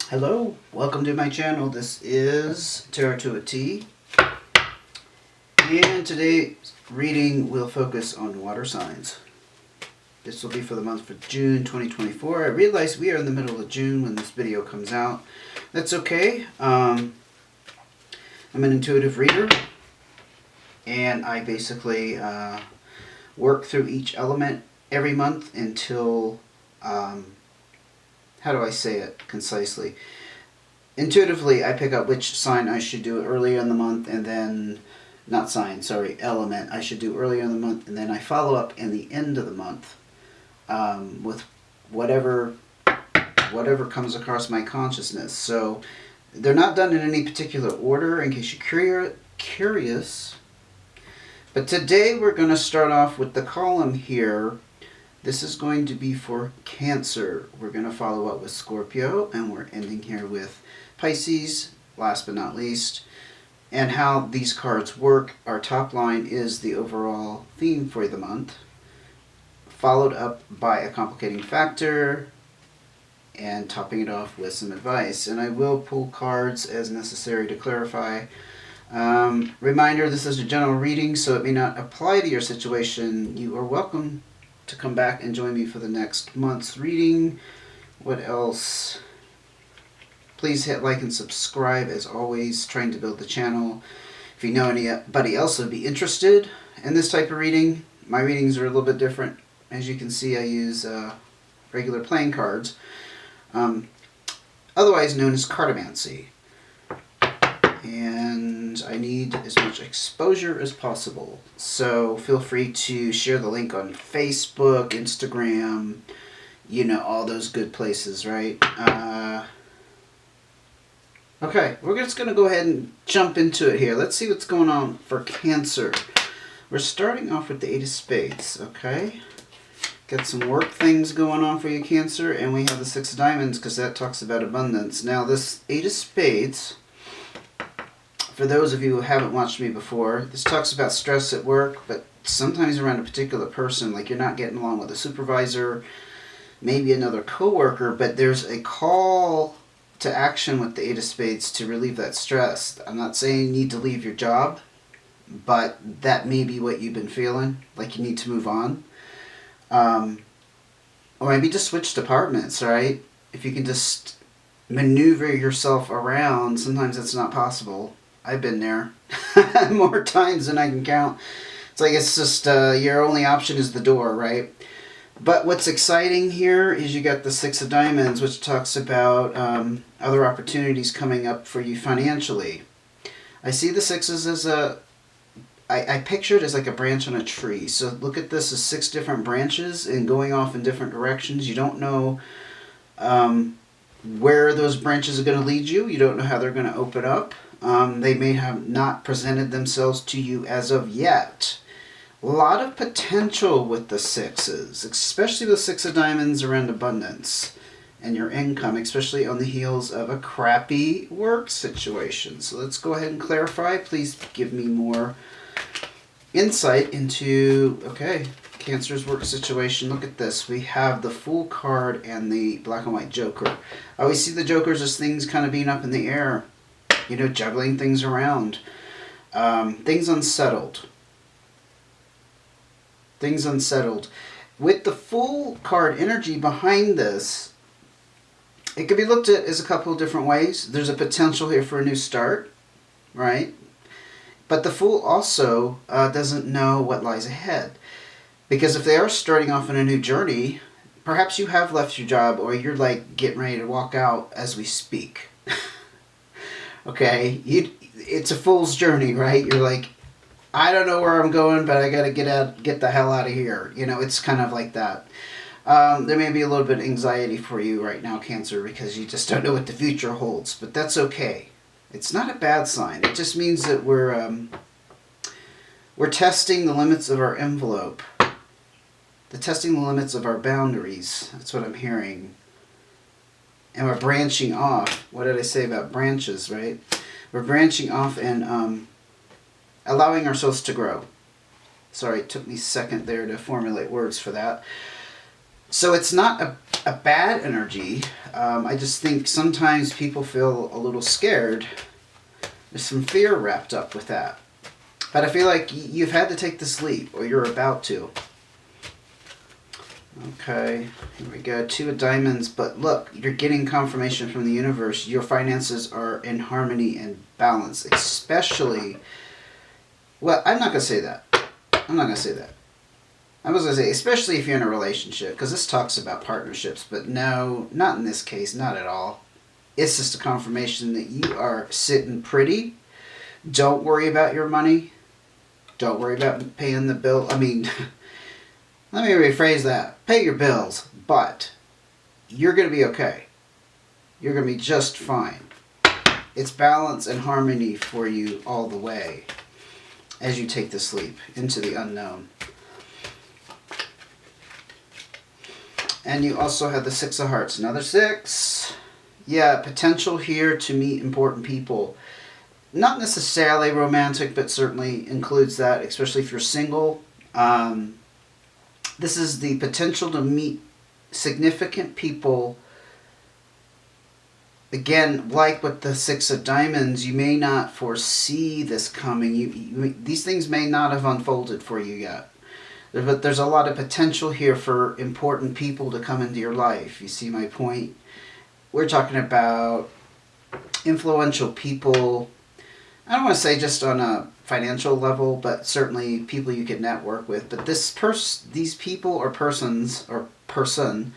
Hello, welcome to my channel. This is Tarot to a T, and today's reading will focus on water signs. This will be for the month of June 2024. I realize we are in the middle of June when this video comes out. That's okay. I'm an intuitive reader, and I basically work through each element every month until how do I say it concisely? Intuitively, I pick up which sign I should do earlier in the month, and then, not sign, sorry, element I should do earlier in the month, and then I follow up in the end of the month with whatever comes across my consciousness. So they're not done in any particular order, in case you're curious. But today we're going to start off with the column here. This is going to be for Cancer. We're going to follow up with Scorpio, and we're ending here with Pisces, last but not least. And how these cards work, our top line is the overall theme for the month, followed up by a complicating factor, and topping it off with some advice. And I will pull cards as necessary to clarify. Reminder, this is a general reading, so it may not apply to your situation. You are welcome to come back and join me for the next month's reading. What else? Please hit like and subscribe, as always, trying to build the channel. If you know anybody else who would be interested in this type of reading, my readings are a little bit different. As you can see, I use regular playing cards, otherwise known as cartomancy. And I need as much exposure as possible. So feel free to share the link on Facebook, Instagram, you know, all those good places, right? Okay, we're just going to go ahead and jump into it here. Let's see what's going on for Cancer. We're starting off with the Eight of Spades, okay? Got some work things going on for you, Cancer, and we have the Six of Diamonds because that talks about abundance. Now, this Eight of Spades, for those of you who haven't watched me before, this talks about stress at work, but sometimes around a particular person, like you're not getting along with a supervisor, maybe another coworker, but there's a call to action with the Eight of Spades to relieve that stress. I'm not saying you need to leave your job, but that may be what you've been feeling, like you need to move on. Or maybe just switch departments, right? If you can just maneuver yourself around, sometimes it's not possible. I've been there more times than I can count. It's like it's just your only option is the door, right? But what's exciting here is you got the Six of Diamonds, which talks about other opportunities coming up for you financially. I see the sixes as I picture it as like a branch on a tree. So look at this as 6 different branches and going off in different directions. You don't know where those branches are going to lead you. You don't know how they're going to open up. They may have not presented themselves to you as of yet. A lot of potential with the sixes, especially the Six of Diamonds around abundance and your income, especially on the heels of a crappy work situation. So let's go ahead and clarify. Please give me more insight into, okay, Cancer's work situation. Look at this. We have the Fool card and the Black and White Joker. I always see the Jokers as things kind of being up in the air, you know, juggling things around. Things unsettled. Things unsettled. With the Fool card energy behind this, it could be looked at as a couple of different ways. There's a potential here for a new start, right? But the Fool also doesn't know what lies ahead. Because if they are starting off on a new journey, perhaps you have left your job or you're like getting ready to walk out as we speak. Okay? It's a fool's journey, right? You're like, I don't know where I'm going, but I got to get the hell out of here. You know, it's kind of like that. There may be a little bit of anxiety for you right now, Cancer, because you just don't know what the future holds. But that's okay. It's not a bad sign. It just means that we're testing the limits of our envelope. Testing the limits of our boundaries. That's what I'm hearing. And we're branching off. What did I say about branches, right? We're branching off and allowing ourselves to grow. Sorry, it took me a second there to formulate words for that. So it's not a bad energy. I just think sometimes people feel a little scared. There's some fear wrapped up with that. But I feel like you've had to take this leap, or you're about to. Okay, here we go. 2 of diamonds. But look, you're getting confirmation from the universe. Your finances are in harmony and balance. Especially, well, I'm not going to say that. I'm not going to say that. I was going to say, especially if you're in a relationship, because this talks about partnerships. But no, not in this case, not at all. It's just a confirmation that you are sitting pretty. Don't worry about your money. Don't worry about paying the bill. I mean, let me rephrase that. Pay your bills, but you're going to be okay. You're going to be just fine. It's balance and harmony for you all the way as you take this leap into the unknown. And you also have the 6 of hearts. Another 6. Yeah, potential here to meet important people. Not necessarily romantic, but certainly includes that, especially if you're single. This is the potential to meet significant people. Again, like with the 6 of diamonds, you may not foresee this coming. These things may not have unfolded for you yet. But there's a lot of potential here for important people to come into your life. You see my point? We're talking about influential people. I don't want to say just on a financial level, but certainly people you could network with. But these people or persons or person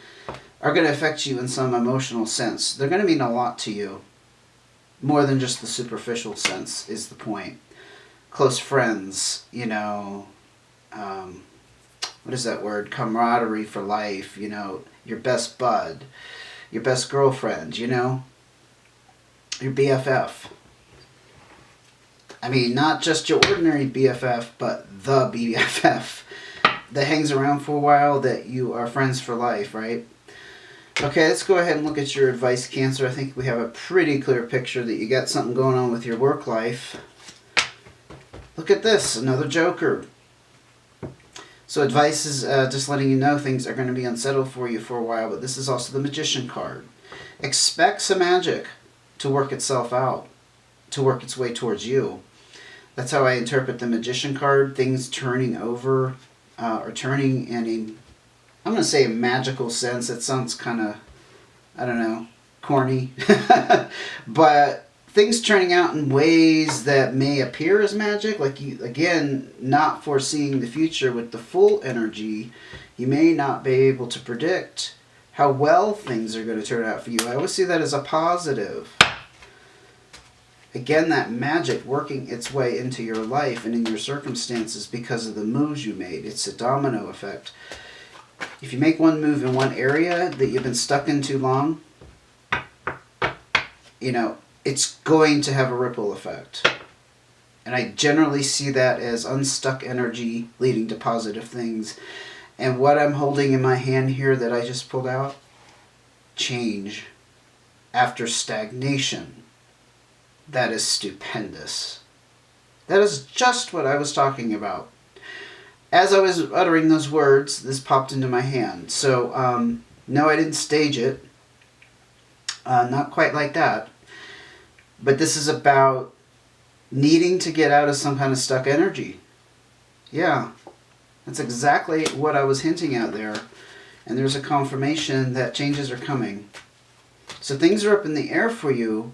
are going to affect you in some emotional sense. They're going to mean a lot to you. More than just the superficial sense is the point. Close friends, what is that word? Camaraderie for life, your best bud, your best girlfriend, your BFF. I mean, not just your ordinary BFF, but the BFF that hangs around for a while, that you are friends for life, right? Okay, let's go ahead and look at your advice, Cancer. I think we have a pretty clear picture that you got something going on with your work life. Look at this, another Joker. So advice is just letting you know things are going to be unsettled for you for a while, but this is also the Magician card. Expect some magic to work itself out, to work its way towards you. That's how I interpret the Magician card, things turning over, or turning in I'm going to say a magical sense. It sounds kind of, I don't know, corny. But things turning out in ways that may appear as magic, like you, again, not foreseeing the future with the full energy, you may not be able to predict how well things are going to turn out for you. I always see that as a positive. Again, that magic working its way into your life and in your circumstances because of the moves you made. It's a domino effect. If you make one move in one area that you've been stuck in too long, it's going to have a ripple effect. And I generally see that as unstuck energy leading to positive things. And what I'm holding in my hand here that I just pulled out, change after stagnation. That is stupendous. That is just what I was talking about. As I was uttering those words, this popped into my hand. So, no, I didn't stage it. Not quite like that. But this is about needing to get out of some kind of stuck energy. Yeah, that's exactly what I was hinting at there. And there's a confirmation that changes are coming. So things are up in the air for you.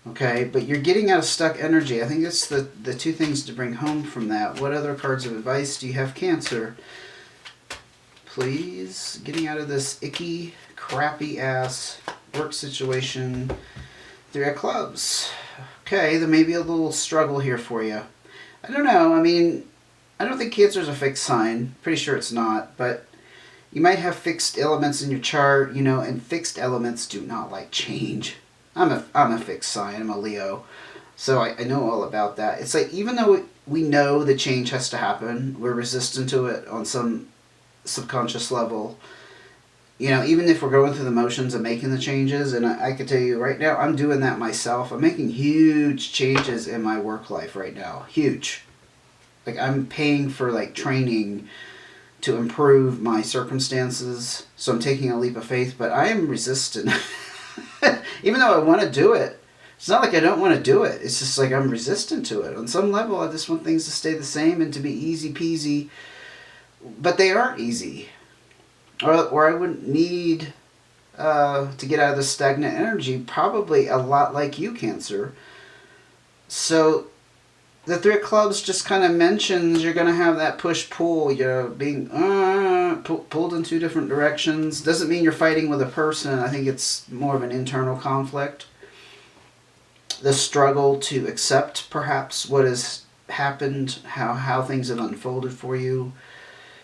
Okay, but you're getting out of stuck energy. I think that's the 2 things to bring home from that. What other cards of advice do you have, Cancer? Please, getting out of this icky, crappy ass work situation. 3 of clubs. Okay, there may be a little struggle here for you. I don't know. I mean, I don't think Cancer is a fixed sign. Pretty sure it's not, but you might have fixed elements in your chart, and fixed elements do not like change. I'm a fixed sign. I'm a Leo. So I know all about that. It's like, even though we know the change has to happen, we're resistant to it on some subconscious level. Even if we're going through the motions of making the changes, and I can tell you right now, I'm doing that myself. I'm making huge changes in my work life right now. Huge. Like, I'm paying for, training to improve my circumstances. So I'm taking a leap of faith, but I am resistant. Even though I want to do it. It's not like I don't want to do it. It's just like I'm resistant to it. On some level, I just want things to stay the same and to be easy peasy. But they aren't easy. Or I wouldn't need to get out of this stagnant energy, probably a lot like you, Cancer. So the Three of Clubs just kind of mentions you're going to have that push-pull. You're being pulled in two different directions. Doesn't mean you're fighting with a person. I think it's more of an internal conflict. The struggle to accept, perhaps, what has happened, how things have unfolded for you.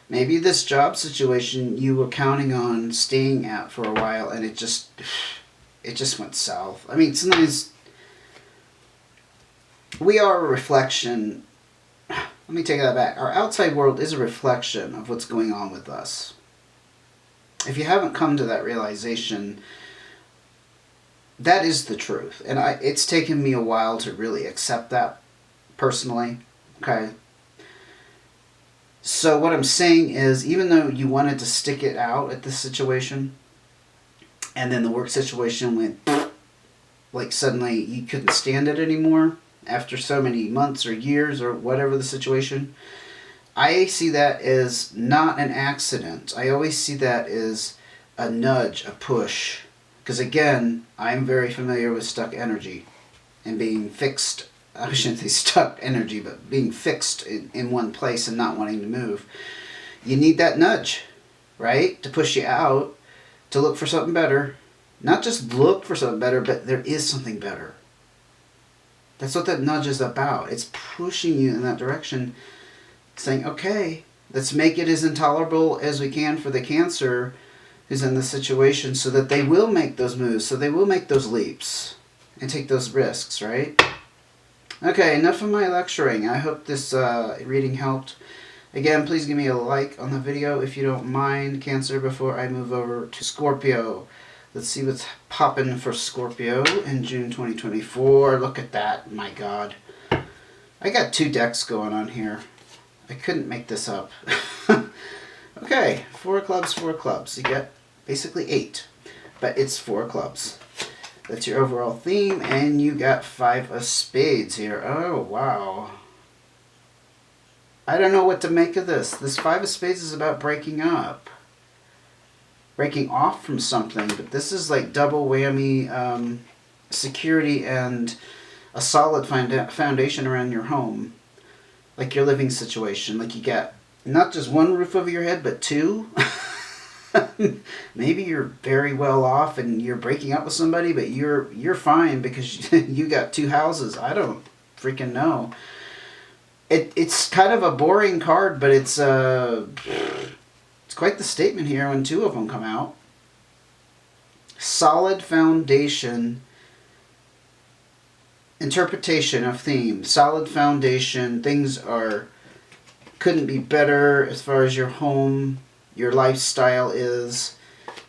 Maybe this job situation you were counting on staying at for a while, and it just went south. I mean, sometimes we are a reflection. Let me take that back. Our outside world is a reflection of what's going on with us. If you haven't come to that realization, that is the truth. And it's taken me a while to really accept that personally. Okay? So what I'm saying is, even though you wanted to stick it out at this situation, and then the work situation went, like suddenly you couldn't stand it anymore, after so many months or years or whatever the situation, I see that as not an accident. I always see that as a nudge, a push. Because again, I'm very familiar with stuck energy and being fixed. I shouldn't say stuck energy, but being fixed in one place and not wanting to move. You need that nudge, right? To push you out, to look for something better. Not just look for something better, but there is something better. That's what that nudge is about. It's pushing you in that direction, saying, okay, let's make it as intolerable as we can for the Cancer who's in this situation, so that they will make those moves, so they will make those leaps and take those risks, right? Okay, enough of my lecturing. I hope this reading helped. Again, please give me a like on the video if you don't mind, Cancer, before I move over to Scorpio. Let's see what's popping for Scorpio in June 2024. Look at that. My God. I got 2 decks going on here. I couldn't make this up. Okay, 4 of clubs, 4 of clubs. You get basically 8, but it's 4 of clubs. That's your overall theme, and you got 5 of spades here. Oh, wow. I don't know what to make of this. This 5 of spades is about breaking up. Breaking off from something, but this is like double whammy, security and a solid foundation around your home. Like your living situation. Like you got not just one roof over your head, but 2. Maybe you're very well off and you're breaking up with somebody, but you're fine because you got 2 houses. I don't freaking know. It's kind of a boring card, but it's quite the statement here when 2 of them come out. Solid foundation. Interpretation of theme. Solid foundation. Things couldn't be better as far as your home, your lifestyle is,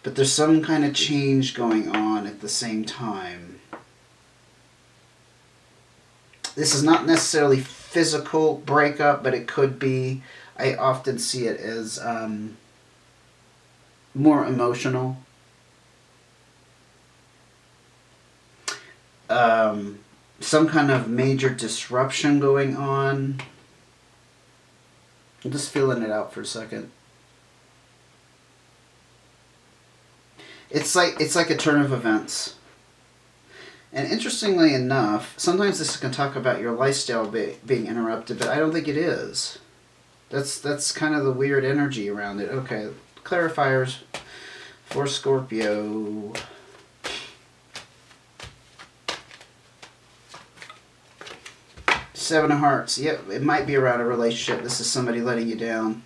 but there's some kind of change going on at the same time. This is not necessarily physical breakup, but it could be. I often see it as more emotional. Some kind of major disruption going on. I'm just feeling it out for a second. It's like a turn of events. And interestingly enough, sometimes this can talk about your lifestyle being interrupted, but I don't think it is. That's kind of the weird energy around it. Okay, clarifiers for Scorpio. Seven of Hearts. Yep, it might be around a relationship. This is somebody letting you down.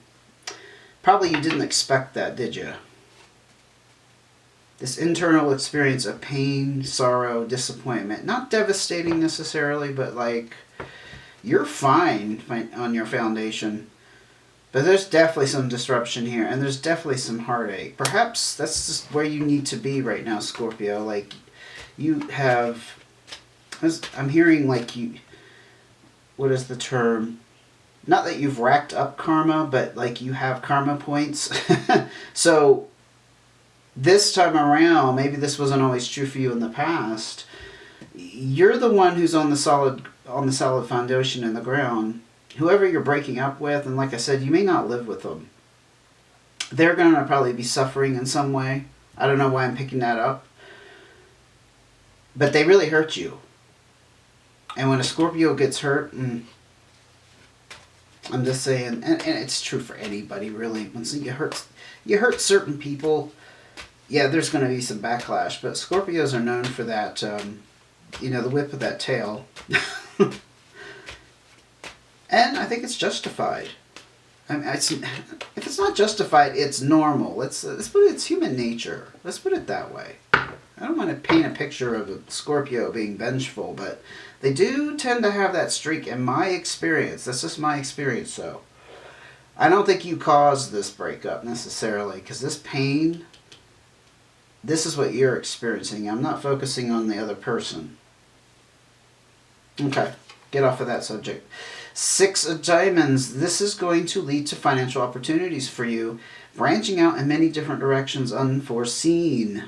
Probably you didn't expect that, did you? This internal experience of pain, sorrow, disappointment. Not devastating necessarily, but like, you're fine on your foundation. But there's definitely some disruption here, and there's definitely some heartache. Perhaps that's just where you need to be right now, Scorpio. Like, you have... I'm hearing like you... What is the term? not that you've racked up karma, but like you have karma points. So this time around, maybe this wasn't always true for you in the past. You're the one who's on the solid foundation in the ground. Whoever you're breaking up with, and like I said, you may not live with them. They're going to probably be suffering in some way. I don't know why I'm picking that up. But they really hurt you. And when a Scorpio gets hurt, I'm just saying, and it's true for anybody really. When you hurt certain people, yeah, there's going to be some backlash. But Scorpios are known for that, the whip of that tail. And I think it's justified. I mean, if it's not justified, it's normal. Let's put it, it's human nature. Let's put it that way. I don't want to paint a picture of a Scorpio being vengeful, but they do tend to have that streak in my experience. That's just my experience, though. I don't think you caused this breakup necessarily, because this pain, this is what you're experiencing. I'm not focusing on the other person. Okay, get off of that subject. 6 of Diamonds. This is going to lead to financial opportunities for you, branching out in many different directions unforeseen.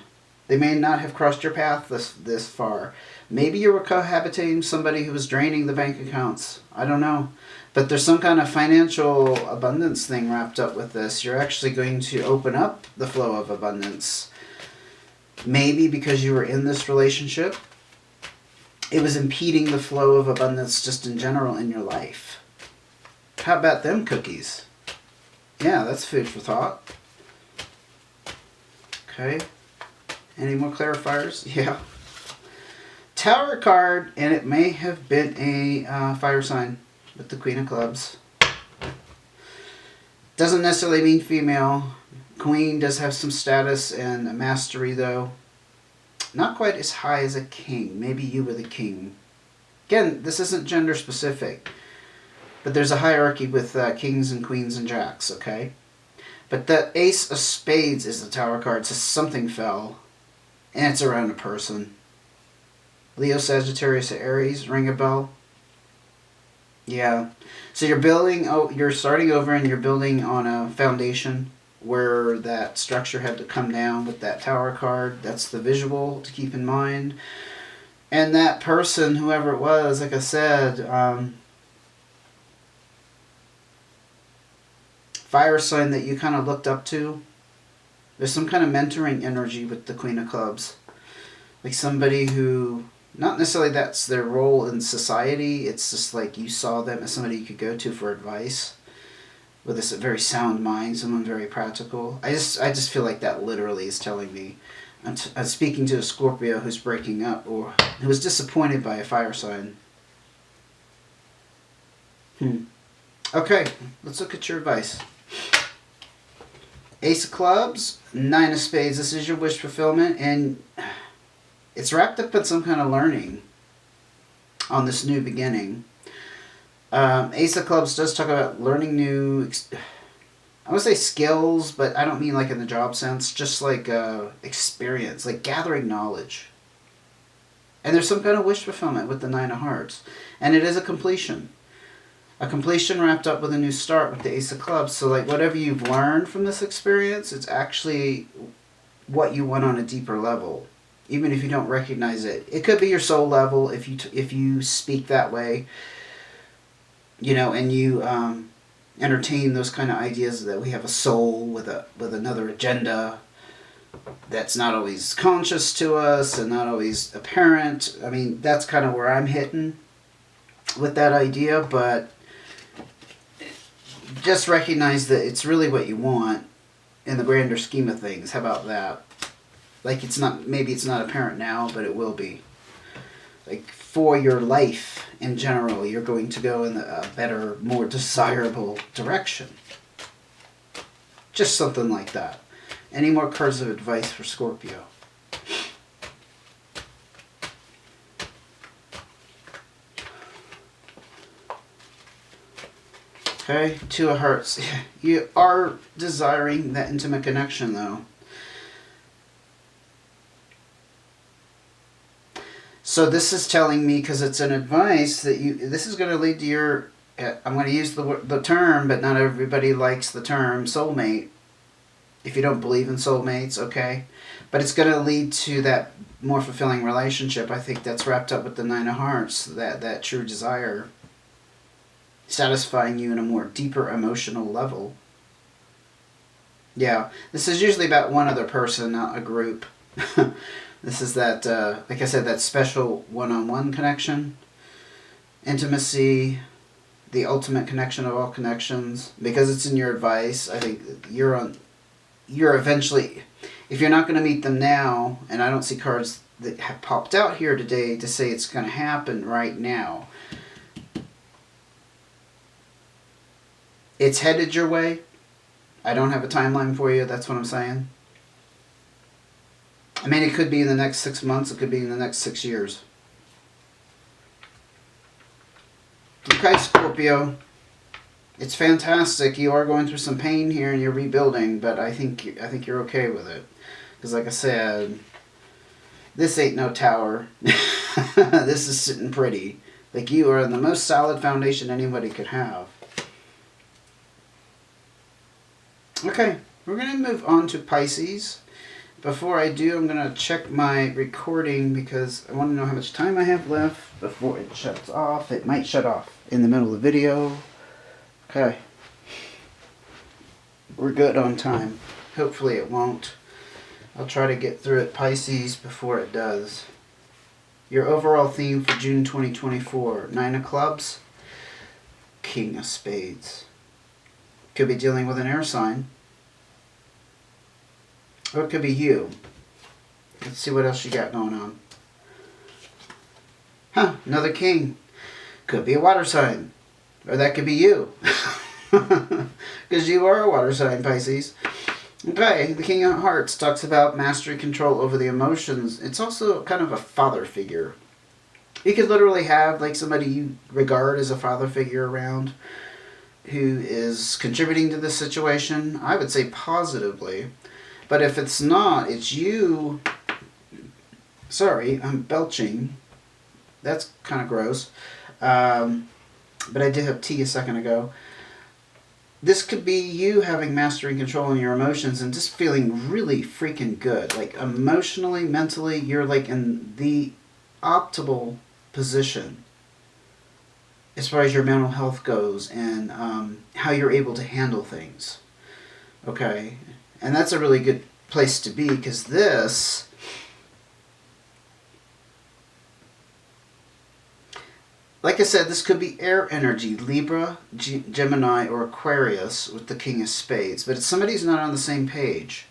They may not have crossed your path this far. Maybe you were cohabitating somebody who was draining the bank accounts. I don't know. But there's some kind of financial abundance thing wrapped up with this. You're actually going to open up the flow of abundance. Maybe because you were in this relationship, it was impeding the flow of abundance just in general in your life. How about them cookies? Yeah, that's food for thought. Okay. Any more clarifiers? Yeah. Tower card, and it may have been a fire sign with the Queen of Clubs. Doesn't necessarily mean female. Queen does have some status and a mastery, though. Not quite as high as a king. Maybe you were the king. Again, this isn't gender specific. But there's a hierarchy with kings and queens and jacks, okay? But the Ace of Spades is the Tower card, so something fell. And it's around a person. Leo, Sagittarius, Aries, ring a bell? Yeah. So you're starting over and you're building on a foundation where that structure had to come down with that Tower card. That's the visual to keep in mind. And that person, whoever it was, like I said, fire sign that you kind of looked up to. There's some kind of mentoring energy with the Queen of Clubs. Like somebody who, not necessarily that's their role in society, it's just like you saw them as somebody you could go to for advice. With this very sound mind, someone very practical. I just feel like that literally is telling me. I'm speaking to a Scorpio who's breaking up or who was disappointed by a fire sign. Okay, let's look at your advice. Ace of Clubs, 9 of Spades. This is your wish fulfillment, and it's wrapped up in some kind of learning on this new beginning. Ace of Clubs does talk about learning new, I would say skills, but I don't mean like in the job sense, just like experience, like gathering knowledge. And there's some kind of wish fulfillment with the 9 of Hearts. And it is a completion. A completion wrapped up with a new start with the Ace of Clubs. So like whatever you've learned from this experience, it's actually what you want on a deeper level. Even if you don't recognize it. It could be your soul level if you speak that way. And you entertain those kind of ideas that we have a soul with another agenda that's not always conscious to us and not always apparent. I mean, that's kind of where I'm hitting with that idea, but just recognize that it's really what you want in the grander scheme of things. How about that? Like maybe it's not apparent now, but it will be. Like for your life in general, you're going to go in a better, more desirable direction. Just something like that. Any more cards of advice for Scorpio? Okay, 2 of Hearts. You are desiring that intimate connection, though. So this is telling me, because it's an advice, that this is going to lead to your I'm going to use the term, but not everybody likes the term soulmate. If you don't believe in soulmates, okay. But it's going to lead to that more fulfilling relationship. I think that's wrapped up with the Nine of Hearts, that true desire. Satisfying you in a more deeper emotional level. Yeah, this is usually about one other person, not a group. This is that, like I said, that special one-on-one connection. Intimacy, the ultimate connection of all connections. Because it's in your advice, I think you're eventually, if you're not going to meet them now, and I don't see cards that have popped out here today to say it's going to happen right now. It's headed your way. I don't have a timeline for you, that's what I'm saying. I mean, it could be in the next 6 months, it could be in the next 6 years. Okay, Scorpio. It's fantastic. You are going through some pain here and you're rebuilding, but I think you're okay with it. Because like I said, this ain't no tower. This is sitting pretty. Like, you are in the most solid foundation anybody could have. Okay, we're going to move on to Pisces. Before I do, I'm going to check my recording because I want to know how much time I have left before it shuts off. It might shut off in the middle of the video. Okay. We're good on time. Hopefully it won't. I'll try to get through it, Pisces, before it does. Your overall theme for June 2024. 9 of Clubs. King of Spades. Could be dealing with an air sign. Or it could be you. Let's see what else you got going on. Huh, another king. Could be a water sign. Or that could be you. Because you are a water sign, Pisces. Okay, the King of Hearts talks about mastery, control over the emotions. It's also kind of a father figure. You could literally have like somebody you regard as a father figure around who is contributing to this situation. I would say positively. But if it's not, it's you. Sorry, I'm belching. That's kind of gross. But I did have tea a second ago. This could be you having mastery and control in your emotions and just feeling really freaking good. Like emotionally, mentally, you're like in the optimal position as far as your mental health goes and how you're able to handle things. Okay? And that's a really good place to be because this... Like I said, this could be air energy, Libra, Gemini, or Aquarius with the King of Spades. But it's somebody who's not on the same page.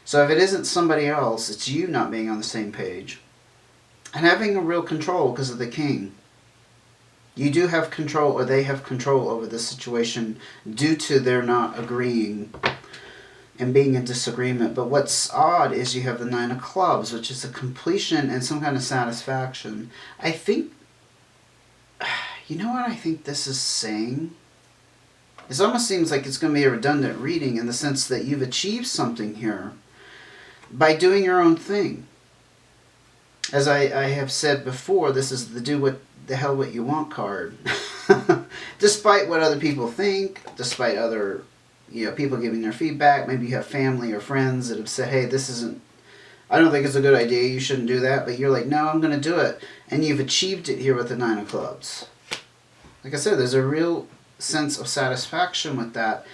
So if it isn't somebody else, it's you not being on the same page. And having a real control because of the King. You do have control, or they have control over this situation due to their not agreeing and being in disagreement. But what's odd is you have the 9 of Clubs, which is a completion and some kind of satisfaction. I think... You know what I think this is saying? It almost seems like it's going to be a redundant reading in the sense that you've achieved something here by doing your own thing. As I have said before, this is the do what the hell what you want card. Despite what other people think, despite other people giving their feedback, maybe you have family or friends that have said, hey, this isn't, I don't think it's a good idea, you shouldn't do that, but you're like, no, I'm going to do it. And you've achieved it here with the 9 of Clubs. Like I said, there's a real sense of satisfaction with that.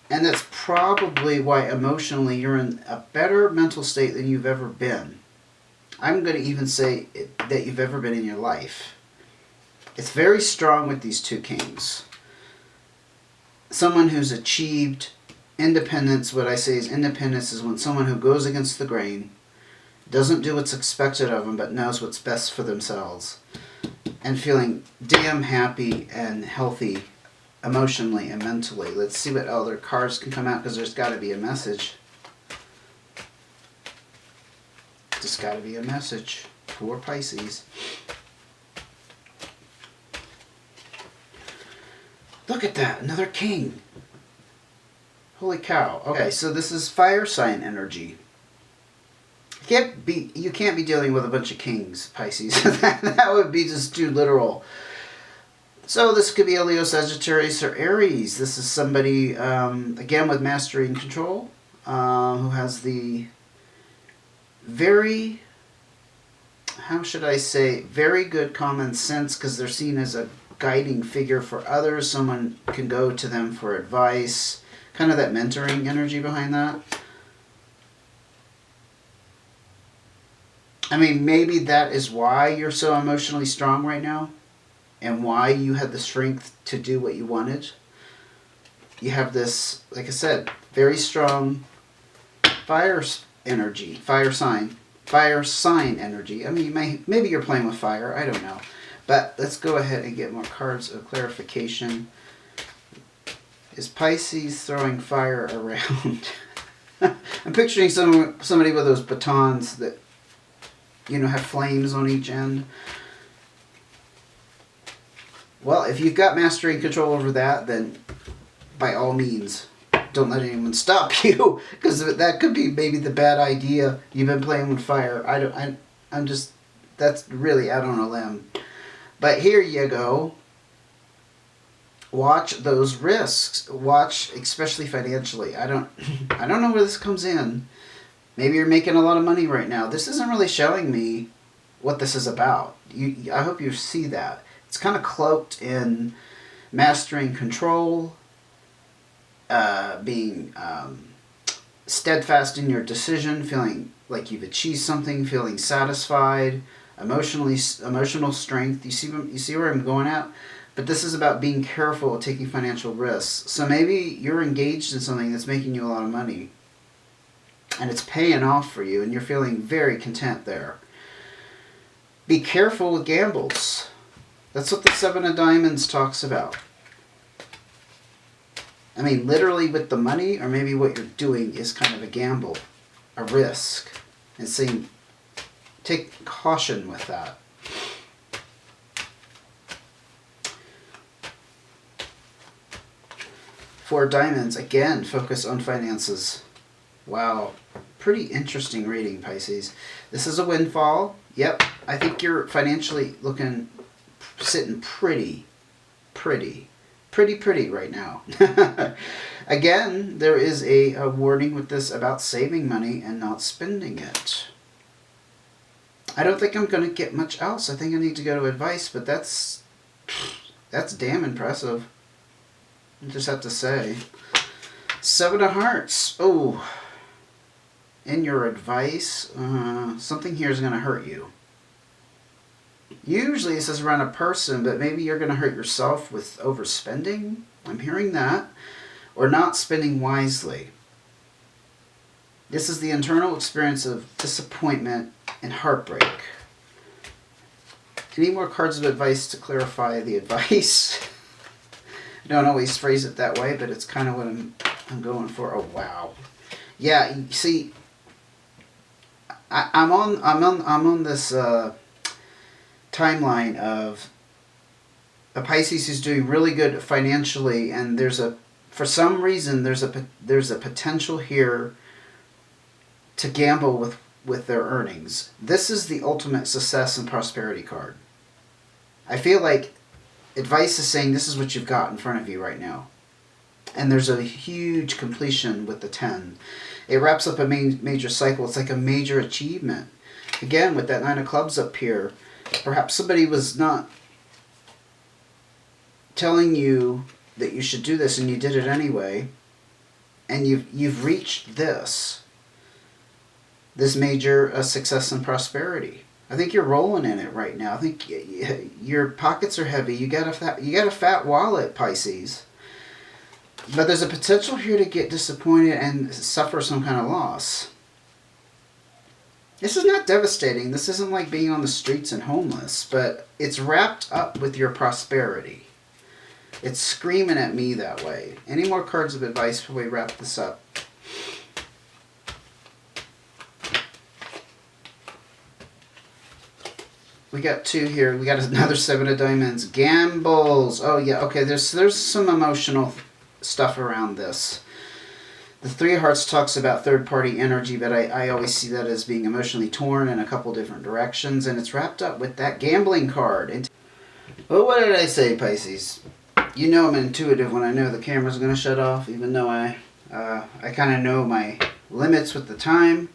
And that's probably why emotionally you're in a better mental state than you've ever been. I'm going to even say that you've ever been in your life. It's very strong with these two kings. Someone who's achieved independence, what I say is independence is when someone who goes against the grain, doesn't do what's expected of them, but knows what's best for themselves. And feeling damn happy and healthy emotionally and mentally. Let's see what other cards can come out because there's got to be a message. Just got to be a message for Pisces. Look at that, another king. Holy cow. Okay, so this is fire sign energy. You can't be dealing with a bunch of kings, Pisces. That would be just too literal. So this could be a Leo, Sagittarius, or Aries. This is somebody, again, with mastery and control, who has the very, how should I say, very good common sense, because they're seen as a guiding figure for others. Someone can go to them for advice. Kind of that mentoring energy behind that. I mean, maybe that is why you're so emotionally strong right now, and why you had the strength to do what you wanted. You have this, like I said, very strong fire energy, fire sign energy. I mean, maybe you're playing with fire, I don't know. But let's go ahead and get more cards of clarification. Is Pisces throwing fire around? I'm picturing somebody with those batons that, have flames on each end. Well, if you've got mastery and control over that, then by all means, don't let anyone stop you, because that could be maybe the bad idea. You've been playing with fire. That's really out on a limb. But here you go. Watch those risks. Watch, especially financially. I don't know where this comes in. Maybe you're making a lot of money right now. This isn't really showing me what this is about. I hope you see that. It's kind of cloaked in mastering control, being steadfast in your decision, feeling like you've achieved something, feeling satisfied, emotional strength. You see where I'm going at? But this is about being careful, taking financial risks. So maybe you're engaged in something that's making you a lot of money, and it's paying off for you, and you're feeling very content there. Be careful with gambles. That's what the Seven of Diamonds talks about. I mean, literally with the money, or maybe what you're doing is kind of a gamble, a risk, and saying, take caution with that. Four of Diamonds, again, focus on finances. Wow, pretty interesting reading, Pisces. This is a windfall. Yep, I think you're financially sitting pretty right now. Again, there is a warning with this about saving money and not spending it. I don't think I'm going to get much else. I think I need to go to advice, but that's damn impressive. I just have to say. Seven of Hearts. Oh, in your advice, something here is going to hurt you. Usually it says around a person, but maybe you're going to hurt yourself with overspending. I'm hearing that. Or not spending wisely. This is the internal experience of disappointment and heartbreak. Any more cards of advice to clarify the advice? I don't always phrase it that way, but it's kind of what I'm going for. Oh, wow. Yeah, you see, I'm on this timeline of a Pisces who's doing really good financially, and for some reason there's a potential here to gamble with their earnings. This is the ultimate success and prosperity card. I feel like advice is saying this is what you've got in front of you right now. And there's a huge completion with the 10. It wraps up a major cycle. It's like a major achievement. Again, with that 9 of clubs up here, perhaps somebody was not telling you that you should do this and you did it anyway. And you've reached this major success and prosperity. I think you're rolling in it right now. I think your pockets are heavy. You got a fat wallet, Pisces. But there's a potential here to get disappointed and suffer some kind of loss. This is not devastating. This isn't like being on the streets and homeless, but it's wrapped up with your prosperity. It's screaming at me that way. Any more cards of advice before we wrap this up? We got 2 here. We got another 7 of Diamonds. Gambles. Oh, yeah. Okay, there's some emotional stuff around this. The 3 of Hearts talks about third-party energy, but I always see that as being emotionally torn in a couple different directions, and it's wrapped up with that gambling card. Well, what did I say, Pisces? You know I'm intuitive when I know the camera's going to shut off, even though I kind of know my limits with the time.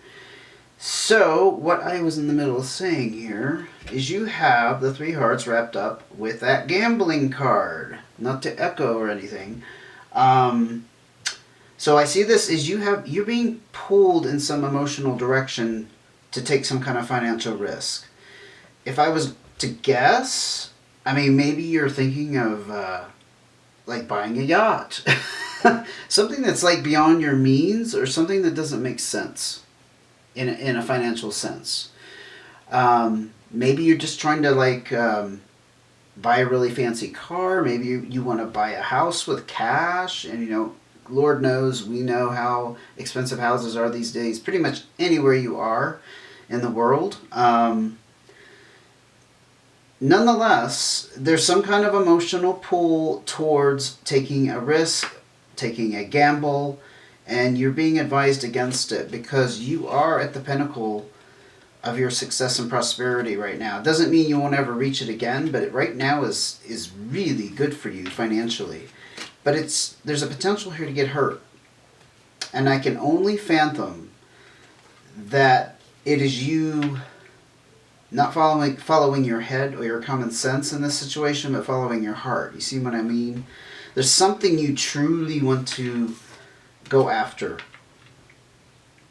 So, what I was in the middle of saying here is you have the three hearts wrapped up with that gambling card. Not to echo or anything. So I see this as you're being pulled in some emotional direction to take some kind of financial risk. If I was to guess, I mean, maybe you're thinking of like buying a yacht. Something that's like beyond your means, or something that doesn't make sense in a financial sense. Maybe you're just trying to like buy a really fancy car. Maybe you want to buy a house with cash, and Lord knows we know how expensive houses are these days, pretty much anywhere you are in the world. Nonetheless, there's some kind of emotional pull towards taking a risk, taking a gamble, and you're being advised against it because you are at the pinnacle of your success and prosperity right now. It doesn't mean you won't ever reach it again, but it right now is really good for you financially. But there's a potential here to get hurt. And I can only fathom that it is you not following your head or your common sense in this situation, but following your heart. You see what I mean? There's something you truly want to go after.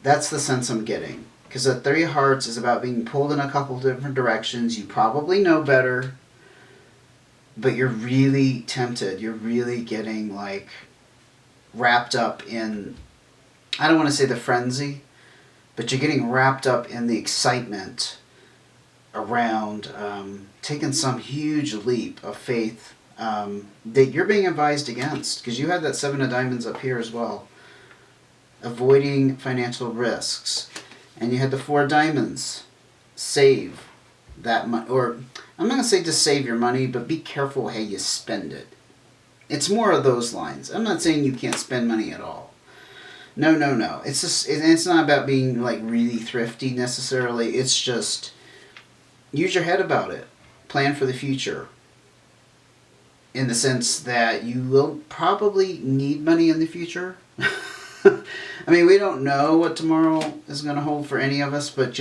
That's the sense I'm getting. Because the Three of Hearts is about being pulled in a couple different directions. You probably know better, but you're really tempted. You're really getting like wrapped up in, I don't want to say the frenzy, but you're getting wrapped up in the excitement around taking some huge leap of faith that you're being advised against. Because you have that Seven of Diamonds up here as well. Avoiding financial risks. And you had the Four of Diamonds. Save that money. Or, I'm not going to say just save your money, but be careful how you spend it. It's more of those lines. I'm not saying you can't spend money at all. No. It's just, it's not about being like really thrifty necessarily. It's just use your head about it. Plan for the future. In the sense that you will probably need money in the future. I mean, we don't know what tomorrow is going to hold for any of us, but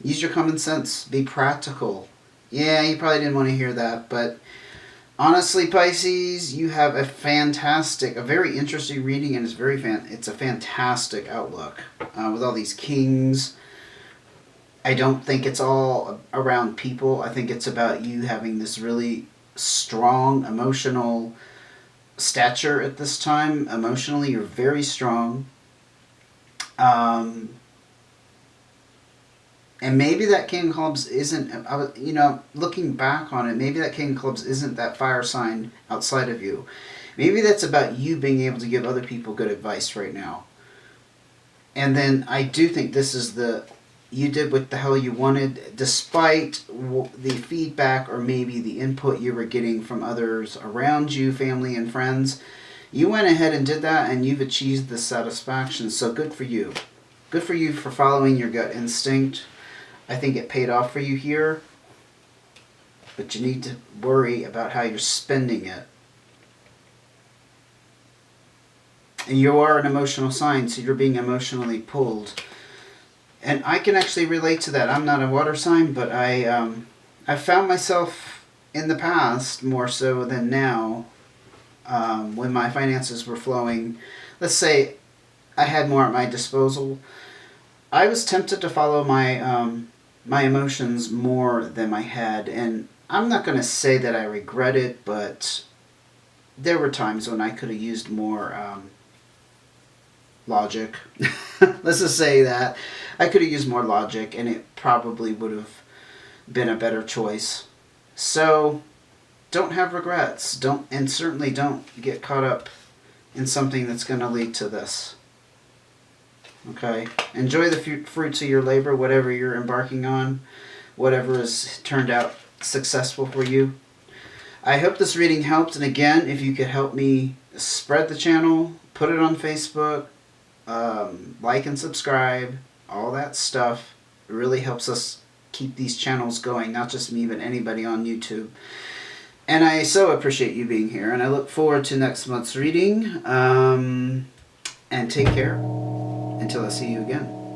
use your common sense. Be practical. Yeah, you probably didn't want to hear that, but honestly, Pisces, you have a very interesting reading, and it's a fantastic outlook with all these kings. I don't think it's all around people. I think it's about you having this really strong emotional stature at this time. Emotionally, you're very strong. And maybe that King of Clubs isn't, looking back on it, maybe that King of Clubs isn't that fire sign outside of you. Maybe that's about you being able to give other people good advice right now. And then I do think this is you did what the hell you wanted, despite the feedback or maybe the input you were getting from others around you, family and friends. You went ahead and did that, and you've achieved the satisfaction. So good for you. Good for you for following your gut instinct. I think it paid off for you here. But you need to worry about how you're spending it. And you are an emotional sign, so you're being emotionally pulled. And I can actually relate to that. I'm not a water sign, but I found myself in the past, more so than now, when my finances were flowing. Let's say I had more at my disposal. I was tempted to follow my emotions more than my head. And I'm not going to say that I regret it, but there were times when I could have used more logic. Let's just say that. I could have used more logic, and it probably would have been a better choice. So, don't have regrets. And certainly don't get caught up in something that's going to lead to this. Okay? Enjoy the fruits of your labor, whatever you're embarking on, whatever has turned out successful for you. I hope this reading helped, and again, if you could help me spread the channel, put it on Facebook, like and subscribe, all that stuff. It really helps us keep these channels going, not just me, but anybody on YouTube. And I so appreciate you being here, and I look forward to next month's reading. And take care until I see you again.